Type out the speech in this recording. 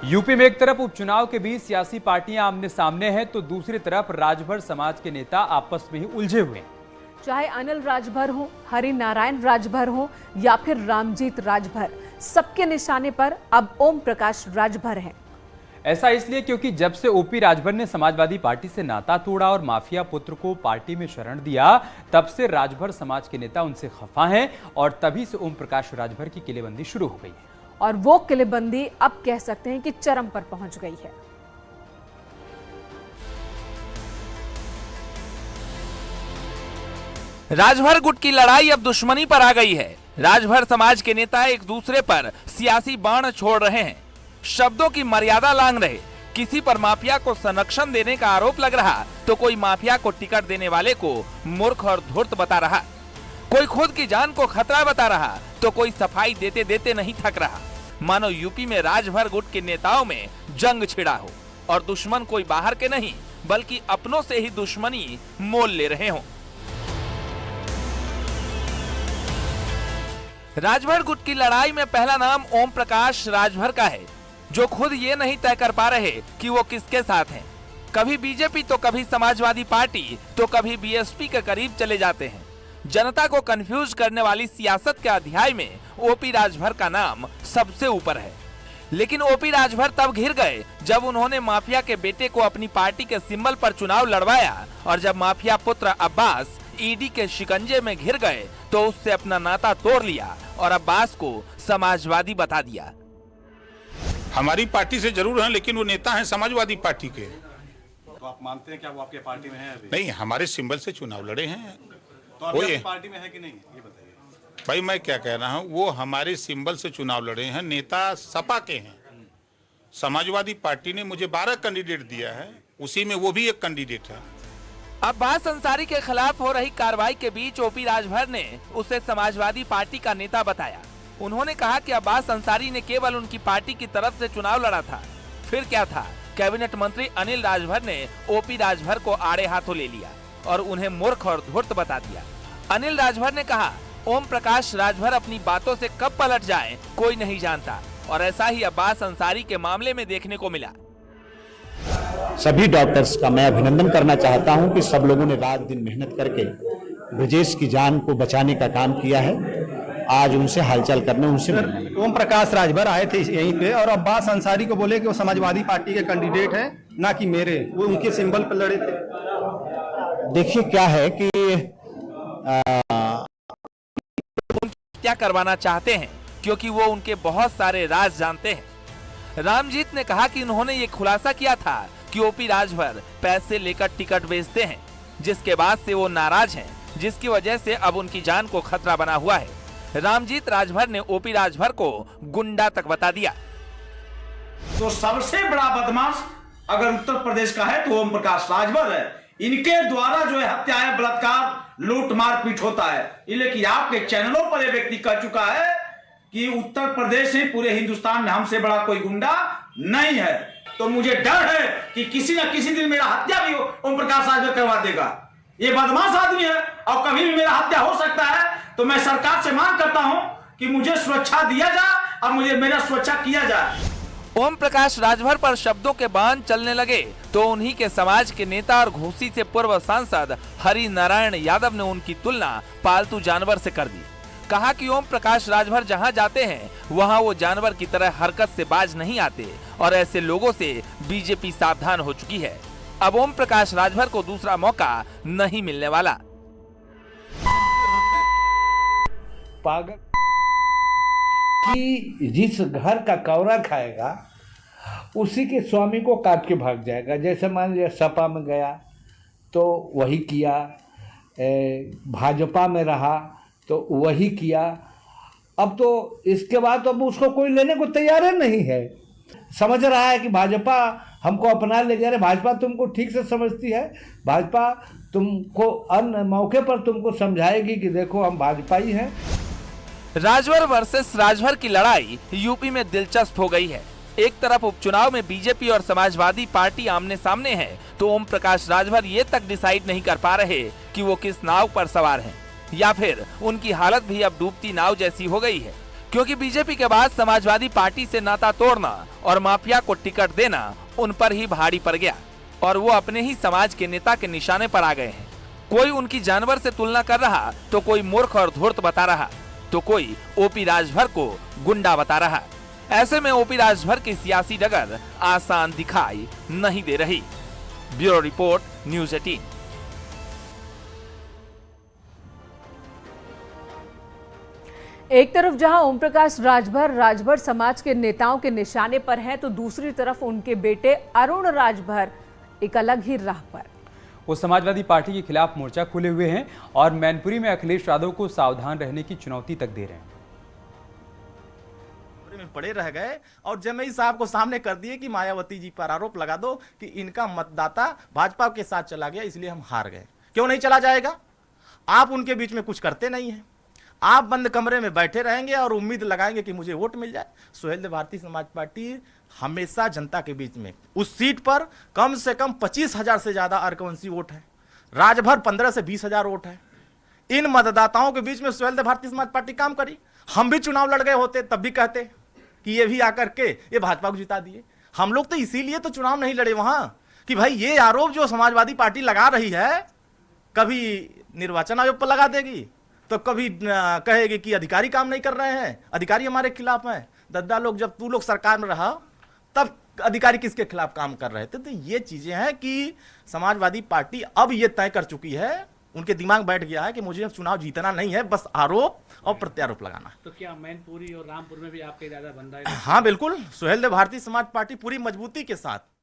UP में एक तरफ उपचुनाव के बीच सियासी पार्टियां आमने सामने हैं तो दूसरी तरफ राजभर समाज के नेता आपस में ही उलझे हुए हैं। चाहे अनिल राजभर हो, हरि नारायण राजभर हो या फिर रामजीत राजभर, सबके निशाने पर अब ओम प्रकाश राजभर हैं। ऐसा इसलिए क्योंकि जब से ओपी राजभर ने समाजवादी पार्टी से नाता तोड़ा और माफिया पुत्र को पार्टी में शरण दिया, तब से राजभर समाज के नेता उनसे खफा हैं और तभी से ओम प्रकाश राजभर की किलेबंदी शुरू हो गई है। और वो किलेबंदी अब कह सकते हैं कि चरम पर पहुंच गई है। राजभर गुट की लड़ाई अब दुश्मनी पर आ गई है। राजभर समाज के नेता एक दूसरे पर सियासी बाण छोड़ रहे हैं, शब्दों की मर्यादा लांघ रहे। किसी पर माफिया को संरक्षण देने का आरोप लग रहा तो कोई माफिया को टिकट देने वाले को मूर्ख और धूर्त बता रहा। कोई खुद की जान को खतरा बता रहा तो कोई सफाई देते देते नहीं थक रहा। मानो यूपी में राजभर गुट के नेताओं में जंग छिड़ा हो और दुश्मन कोई बाहर के नहीं बल्कि अपनों से ही दुश्मनी मोल ले रहे हों। राजभर गुट की लड़ाई में पहला नाम ओम प्रकाश राजभर का है, जो खुद ये नहीं तय कर पा रहे कि वो किसके साथ हैं। कभी बीजेपी तो कभी समाजवादी पार्टी तो कभी बीएसपी के करीब चले जाते हैं। जनता को कंफ्यूज करने वाली सियासत के अध्याय में ओपी राजभर का नाम सबसे ऊपर है। लेकिन ओपी राजभर तब घिर गए जब उन्होंने माफिया के बेटे को अपनी पार्टी के सिंबल पर चुनाव लड़वाया और जब माफिया पुत्र अब्बास ईडी के शिकंजे में घिर गए तो उससे अपना नाता तोड़ लिया और अब्बास को समाजवादी बता दिया। हमारी पार्टी से जरूर हैं लेकिन वो नेता हैं समाजवादी पार्टी के। तो आप मानते हैं क्या वो आपके पार्टी में है अभी? नहीं, हमारे सिंबल से चुनाव लड़े हैं। तो अभी आपकी पार्टी में है कि नहीं, ये बताइए। भाई मैं क्या कह रहा हूँ, वो हमारे सिंबल से चुनाव लड़े हैं, नेता सपा के हैं। समाजवादी पार्टी ने मुझे 12 कैंडिडेट दिया है, उसी में वो भी एक कैंडिडेट है। अब्बास अंसारी के खिलाफ हो रही कार्रवाई के बीच ओपी राजभर ने उसे समाजवादी पार्टी का नेता बताया। उन्होंने कहा कि अब्बास अंसारी ने केवल उनकी पार्टी की तरफ से चुनाव लड़ा था। फिर क्या था, कैबिनेट मंत्री अनिल राजभर ने ओपी राजभर को आड़े हाथों ले लिया और उन्हें मूर्ख और धूर्त बता दिया। अनिल राजभर ने कहा, ओम प्रकाश राजभर अपनी बातों से कब पलट जाए कोई नहीं जानता, और ऐसा ही अब्बास अंसारी के मामले में देखने को मिला। सभी डॉक्टर्स का मैं अभिनंदन करना चाहता हूं कि सब लोगों ने रात दिन मेहनत करके ब्रजेश की जान को बचाने का काम किया है। आज उनसे हालचाल करने उनसे ओम प्रकाश राजभर आए थे यहीं पे और अब्बास अंसारी को बोले कि वो समाजवादी पार्टी के कैंडिडेट हैं, ना कि मेरे, वो उनके सिंबल पर लड़े थे। देखिए क्या है कि क्या करवाना चाहते हैं क्योंकि वो उनके बहुत सारे राज जानते हैं। रामजीत ने कहा कि उन्होंने ये खुलासा किया था कि ओपी राजभर पैसे लेकर टिकट बेचते हैं, जिसके बाद से वो नाराज हैं, जिसकी वजह से अब उनकी जान को खतरा बना हुआ है। रामजीत राजभर ने ओपी राजभर को गुंडा तक बता दिया। तो सबसे बड़ा बदमाश अगर उत्तर प्रदेश का है तो ओम प्रकाश राजभर है। इनके द्वारा जो है हत्याएं, बलात्कार, लूट मार पीट होता है। लेकिन आपके चैनलों पर यह व्यक्ति कह चुका है कि उत्तर प्रदेश में, पूरे हिंदुस्तान में हमसे बड़ा कोई गुंडा नहीं है। तो मुझे डर है कि किसी न किसी दिन मेरा हत्या भी ओम प्रकाश राजभर करवा देगा। ये बदमाश आदमी है और कभी भी मेरा हत्या हो सकता है। तो मैं सरकार से मांग करता हूं कि मुझे सुरक्षा दिया जाए और मुझे मेरा सुरक्षा किया जाए। ओम प्रकाश राजभर पर शब्दों के बाण चलने लगे तो उन्हीं के समाज के नेता और घोसी से पूर्व सांसद हरि नारायण यादव ने उनकी तुलना पालतू जानवर से कर दी। कहा कि ओम प्रकाश राजभर जहां जाते हैं वहां वो जानवर की तरह हरकत से बाज नहीं आते और ऐसे लोगों से बीजेपी सावधान हो चुकी है। अब ओम प्रकाश राजभर को दूसरा मौका नहीं मिलने वाला। पागल कि जिस घर का कौरा खाएगा उसी के स्वामी को काट के भाग जाएगा। जैसे मान लिया सपा में गया तो वही किया, भाजपा में रहा तो वही किया। अब तो इसके बाद अब उसको कोई लेने को तैयार नहीं है। समझ रहा है कि भाजपा हमको अपना ले जा रहे। भाजपा तुमको ठीक से समझती है। भाजपा तुमको अन्य मौके पर तुमको समझाएगी कि देखो हम भाजपा ही हैं। राजभर वर्सेस राजभर की लड़ाई यूपी में दिलचस्प हो गई है। एक तरफ उपचुनाव में बीजेपी और समाजवादी पार्टी आमने सामने है तो ओम प्रकाश राजभर ये तक डिसाइड नहीं कर पा रहे कि वो किस नाव पर सवार हैं, या फिर उनकी हालत भी अब डूबती नाव जैसी हो गई है क्योंकि बीजेपी के बाद समाजवादी पार्टी से नाता तोड़ना और माफिया को टिकट देना उन पर ही भारी पड़ गया और वो अपने ही समाज के नेता के निशाने पर आ गए हैं। कोई उनकी जानवर से तुलना कर रहा तो कोई मूर्ख और धूर्त बता रहा तो कोई ओपी राजभर को गुंडा बता रहा। ऐसे में ओपी राजभर की सियासी डगर आसान दिखाई नहीं दे रही। Bureau report, news 18। एक तरफ जहां ओम प्रकाश राजभर समाज के नेताओं के निशाने पर हैं, तो दूसरी तरफ उनके बेटे अरुण राजभर एक अलग ही राह पर। वो समाजवादी पार्टी के खिलाफ मोर्चा खोले हुए हैं और मैनपुरी में अखिलेश यादव को सावधान रहने की चुनौती तक दे रहे हैं। में पड़े रह गए और जमई साहब को सामने कर दिए कि मायावती जी पर आरोप लगा दो कि इनका मतदाता भाजपा के साथ चला गया, इसलिए हम हार गए। क्यों नहीं चला जाएगा? आप उनके बीच में कुछ करते नहीं हैं। आप बंद कमरे में बैठे रहेंगे और उम्मीद लगाएंगे कि मुझे वोट मिल जाए। सुहेलदेव भारतीय समाज पार्टी हमेशा जनता के बीच में, उस सीट पर कम से कम 25,000 से ज्यादा अर्कवंशी वोट है, राजभर 15 से 20,000 वोट है। इन मतदाताओं के बीच में सुहेलदेव भारतीय समाज पार्टी काम करी। हम भी चुनाव लड़ गए होते तब भी कहते कि ये भी आकर के ये भाजपा को जिता दिए। हम लोग तो इसीलिए तो चुनाव नहीं लड़े वहां कि भाई ये आरोप जो समाजवादी पार्टी लगा रही है, कभी निर्वाचन आयोग पर लगा देगी तो कभी कहेगी कि अधिकारी काम नहीं कर रहे हैं, अधिकारी हमारे खिलाफ हैं। दद्दा लोग जब तू लोग सरकार में रहा तब अधिकारी किसके खिलाफ काम कर रहे थे? तो ये चीजें हैं कि समाजवादी पार्टी अब ये तय कर चुकी है, उनके दिमाग बैठ गया है कि मुझे अब चुनाव जीतना नहीं है, बस आरोप और प्रत्यारोप लगाना। तो क्या मैनपुरी और रामपुर में भी आपका इरादा बन रहा है? हाँ बिल्कुल, सुहेलदेव भारतीय समाज पार्टी पूरी मजबूती के साथ